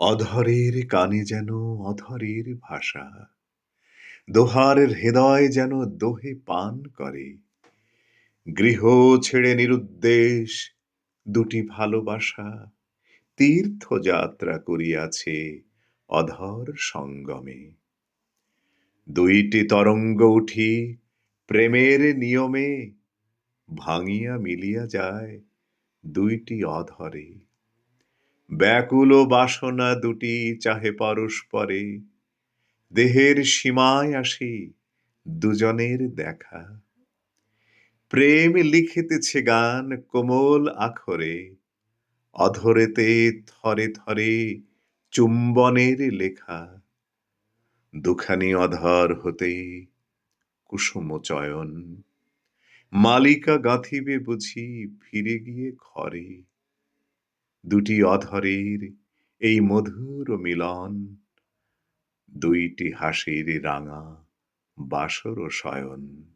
অধরের কানে যেন অধরের ভাষা, দোহার হৃদয় যেন দোহে পান করে। গৃহ ছেড়ে নিরুদ্দেশ দুটি ভালোবাসা তীর্থযাত্রা করিয়াছে অধর সঙ্গমে। দুইটি তরঙ্গ উঠি প্রেমের নিয়মে, ভাঙিয়া মিলিয়া যায় দুইটি অধরে। ব্যাকুল বাসনা দুটি চাহে পরস্পরে, দেহের সীমায় আসি দুজনের দেখা। প্রেম লিখিতেছে গান কোমল আখরে, অধরেতে থরে থরে চুম্বনের লেখা। দুখানি অধর হতে কুসুম চয়ন, মালিকা গাঁথিবে বুঝি ফিরে গিয়ে ঘরে। দুটি অধরের এই মধুর মিলন, দুইটি হাসির রাঙা বাসর শয়ন।